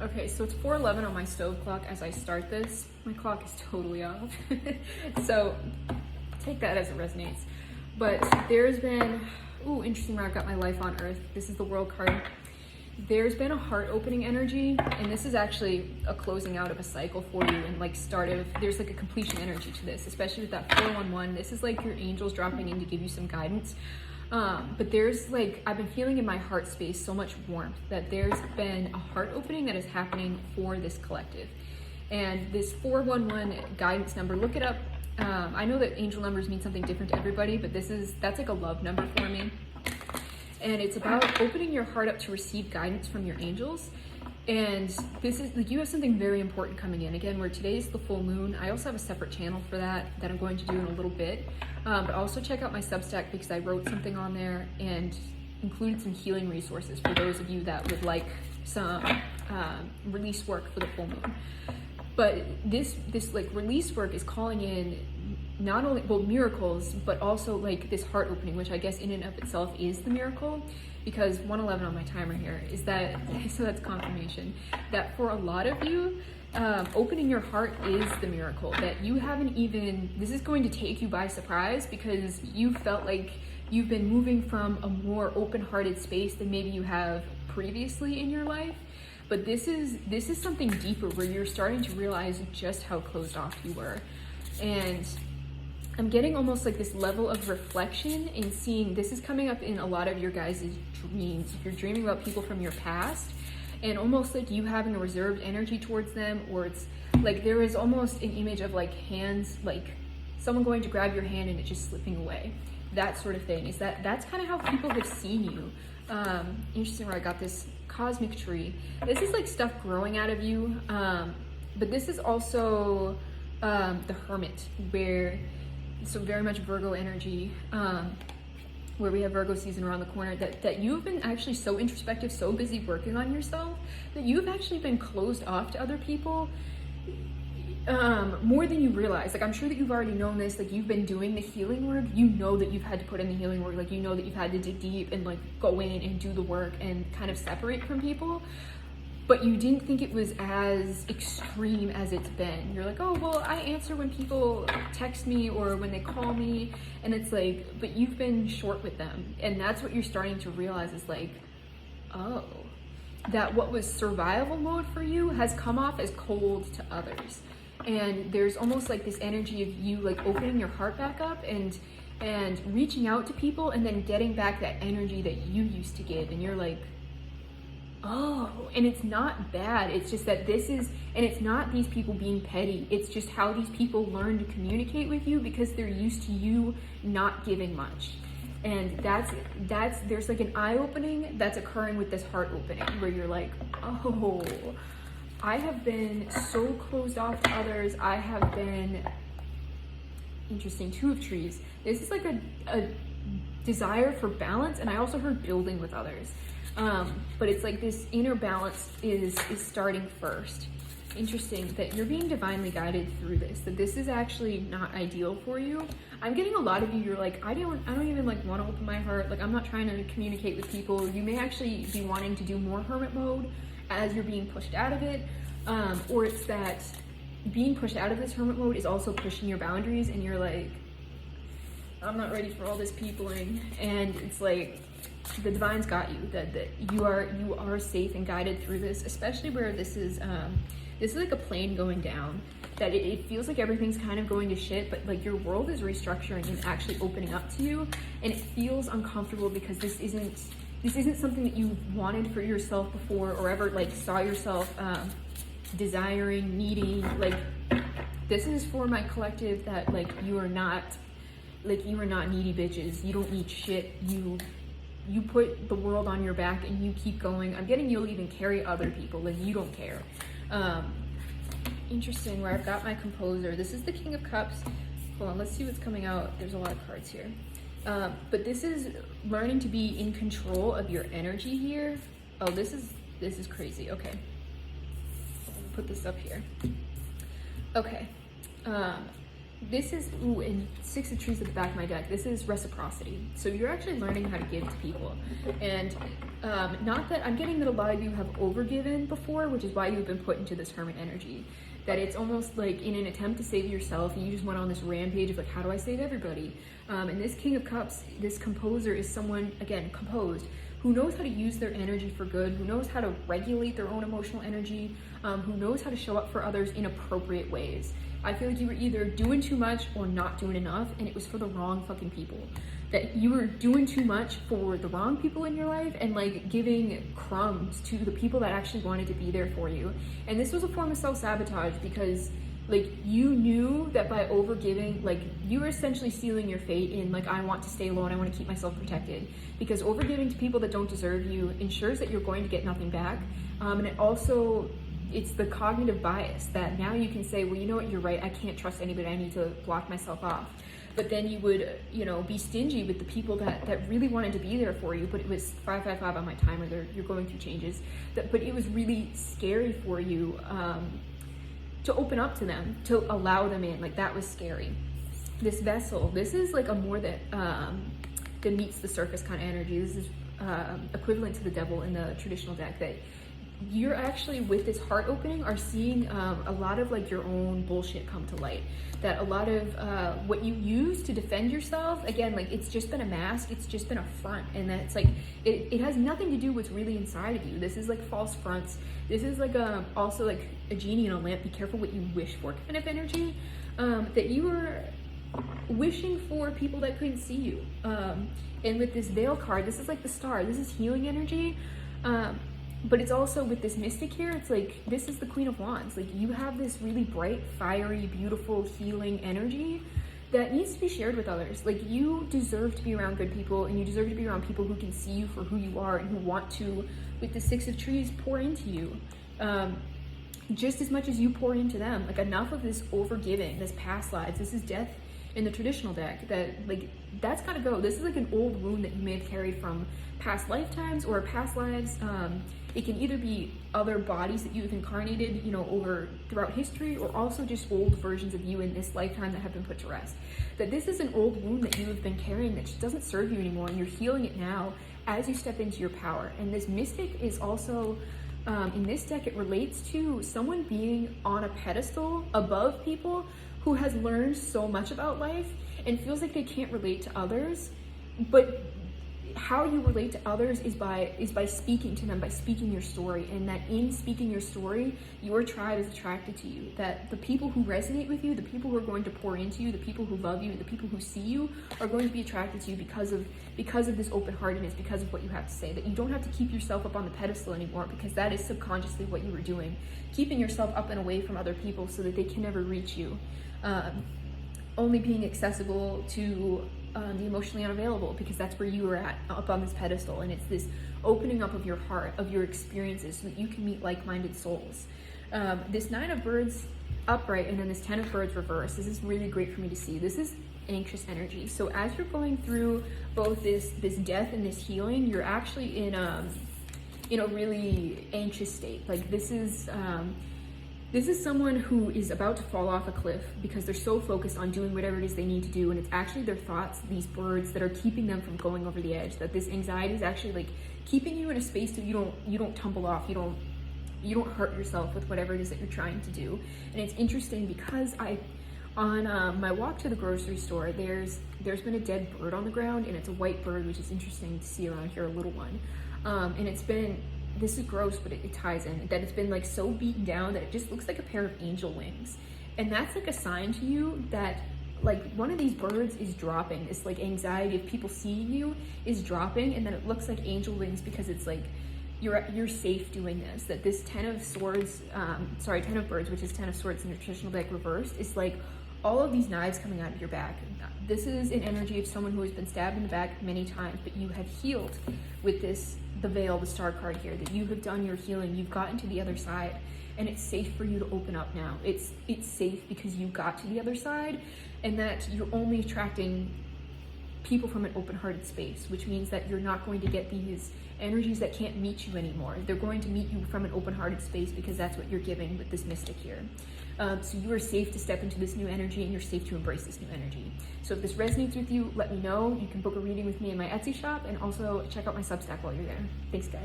Okay, so it's 4:11 on my stove clock as I start this. My clock is totally off. So take that as it resonates. But there's been, interesting where I've got my life on earth. This is the world card. There's been a heart opening energy, and this is actually a closing out of a cycle for you, and like there's like a completion energy to this, especially with that 411. This is like your angels dropping in to give you some guidance. But there's like, I've been feeling in my heart space so much warmth that there's been a heart opening that is happening for this collective. And this 411 guidance number, look it up. I know that angel numbers mean something different to everybody, but that's like a love number for me. And it's about opening your heart up to receive guidance from your angels. And this is like, you have something very important coming in. Again, where today is the full moon. I also have a separate channel for that I'm going to do in a little bit. But also check out my Substack because I wrote something on there and included some healing resources for those of you that would like some release work for the full moon. But this like release work is calling in not only miracles, but also like this heart opening, which I guess in and of itself is the miracle, because 111 on my timer here is that, so that's confirmation that for a lot of you, opening your heart is the miracle, that you haven't even, this is going to take you by surprise because you felt like you've been moving from a more open-hearted space than maybe you have previously in your life. But this is something deeper where you're starting to realize just how closed off you were. And I'm getting almost like this level of reflection and seeing, this is coming up in a lot of your guys' dreams. If you're dreaming about people from your past and almost like you having a reserved energy towards them, or it's like there is almost an image of like hands, like someone going to grab your hand and it just slipping away. That sort of thing. That's kind of how people have seen you. Interesting where I got this cosmic tree. This is like stuff growing out of you. But this is also the Hermit, where, so very much Virgo energy, where we have Virgo season around the corner, that you've been actually so introspective, so busy working on yourself, that you've actually been closed off to other people more than you realize. Like, I'm sure that you've already known this, like you've been doing the healing work, you know that you've had to put in the healing work, like you know that you've had to dig deep and like go in and do the work and kind of separate from people. But you didn't think it was as extreme as it's been. You're like, oh, well, I answer when people text me or when they call me. And it's like, but you've been short with them. And that's what you're starting to realize is like, oh, that what was survival mode for you has come off as cold to others. And there's almost like this energy of you like opening your heart back up and reaching out to people and then getting back that energy that you used to give. And you're like, oh, and it's not bad. It's just that this is, and it's not these people being petty. It's just how these people learn to communicate with you because they're used to you not giving much. And there's like an eye opening that's occurring with this heart opening where you're like, oh, I have been so closed off to others. I have been, interesting, Two of Trees. This is like a desire for balance. And I also heard building with others. But it's like this inner balance is starting first. Interesting that you're being divinely guided through this, that this is actually not ideal for you. I'm getting a lot of you, you're like, I don't even like want to open my heart. Like, I'm not trying to communicate with people. You may actually be wanting to do more hermit mode as you're being pushed out of it. Or it's that being pushed out of this hermit mode is also pushing your boundaries and you're like, I'm not ready for all this peopling. And it's like, the divine's got you, that you are safe and guided through this, especially where this is like a plane going down, that it feels like everything's kind of going to shit, but like your world is restructuring and actually opening up to you, and it feels uncomfortable because this isn't something that you wanted for yourself before or ever like saw yourself desiring, needing. Like, this is for my collective that like you are not needy bitches. You don't need shit. You put the world on your back and you keep going. I'm getting you'll even carry other people, like you don't care. Interesting where I've got my composer. This is the King of Cups. Hold on, let's see what's coming out. There's a lot of cards here. But this is learning to be in control of your energy here. Oh, this is crazy. Okay. Put this up here. Okay. this is, ooh, and Six of Trees at the back of my deck, this is reciprocity. So you're actually learning how to give to people. And not that, I'm getting that a lot of you have overgiven before, which is why you've been put into this Hermit energy. That it's almost like in an attempt to save yourself, you just went on this rampage of like, how do I save everybody? And this King of Cups, this composer is someone, again, composed, who knows how to use their energy for good, who knows how to regulate their own emotional energy, who knows how to show up for others in appropriate ways. I feel like you were either doing too much or not doing enough, and it was for the wrong fucking people. That you were doing too much for the wrong people in your life and like giving crumbs to the people that actually wanted to be there for you. And this was a form of self-sabotage because like you knew that by overgiving, like you were essentially sealing your fate in like, I want to stay alone, I want to keep myself protected. Because overgiving to people that don't deserve you ensures that you're going to get nothing back. And it also, it's the cognitive bias that now you can say, well, you know what, you're right, I can't trust anybody, I need to block myself off. But then you would, you know, be stingy with the people that really wanted to be there for you, but it was 555 on my timer, you're going through changes. But it was really scary for you to open up to them, to allow them in, like that was scary. This vessel, this is like a more that meets the surface kind of energy. This is equivalent to the devil in the traditional deck, that you're actually with this heart opening are seeing a lot of like your own bullshit come to light. That a lot of what you use to defend yourself, again, like it's just been a mask, it's just been a front, and that it's like it has nothing to do with what's really inside of you. This is like false fronts. This is like also like a genie in a lamp, be careful what you wish for kind of energy. That you were wishing for people that couldn't see you. And with this veil card, this is like the star, this is healing energy. But it's also with this mystic here, it's like, this is the Queen of Wands. Like you have this really bright, fiery, beautiful, healing energy that needs to be shared with others. Like you deserve to be around good people, and you deserve to be around people who can see you for who you are and who want to, with the Six of Trees, pour into you. Just as much as you pour into them. Like enough of this overgiving, this past lives, this is death in the traditional deck, that like, that's gotta go. This is like an old wound that you may have carried from past lifetimes or past lives. It can either be other bodies that you've incarnated, you know, over throughout history, or also just old versions of you in this lifetime that have been put to rest. That this is an old wound that you have been carrying that just doesn't serve you anymore, and you're healing it now as you step into your power. And this mystic is also, in this deck, it relates to someone being on a pedestal above people who has learned so much about life and feels like they can't relate to others, but how you relate to others is by speaking to them, by speaking your story, and that in speaking your story, your tribe is attracted to you. That the people who resonate with you, the people who are going to pour into you, the people who love you, the people who see you are going to be attracted to you because of this open-heartedness, because of what you have to say. That you don't have to keep yourself up on the pedestal anymore, because that is subconsciously what you were doing, keeping yourself up and away from other people so that they can never reach you. Only being accessible to the emotionally unavailable, because that's where you are at, up on this pedestal. And it's this opening up of your heart, of your experiences, so that you can meet like-minded souls. This Nine of Birds upright, and then this Ten of Birds reversed, this is really great for me to see. This is anxious energy. So as you're going through both this death and this healing, you're actually in a really anxious state. Like this is someone who is about to fall off a cliff because they're so focused on doing whatever it is they need to do, and it's actually their thoughts, these birds, that are keeping them from going over the edge. That this anxiety is actually like keeping you in a space that you don't tumble off, you don't hurt yourself with whatever it is that you're trying to do. And it's interesting because on my walk to the grocery store, there's been a dead bird on the ground, and it's a white bird, which is interesting to see around here, a little one. And it's been, this is gross, but it ties in, that it's been like so beaten down that it just looks like a pair of angel wings. And that's like a sign to you that like one of these birds is dropping. This like anxiety of people seeing you is dropping, and then it looks like angel wings because it's like you're safe doing this. That this Ten of Birds, which is Ten of Swords in the traditional deck reversed, is like all of these knives coming out of your back. This is an energy of someone who has been stabbed in the back many times, but you have healed with this, the veil, the star card here, that you have done your healing, you've gotten to the other side, and it's safe for you to open up now. It's safe because you got to the other side, and that you're only attracting people from an open-hearted space, which means that you're not going to get these energies that can't meet you anymore. They're going to meet you from an open-hearted space because that's what you're giving with this mystic here. So you are safe to step into this new energy, and you're safe to embrace this new energy. So if this resonates with you, let me know. You can book a reading with me in my Etsy shop, and also check out my Substack while you're there. Thanks, guys.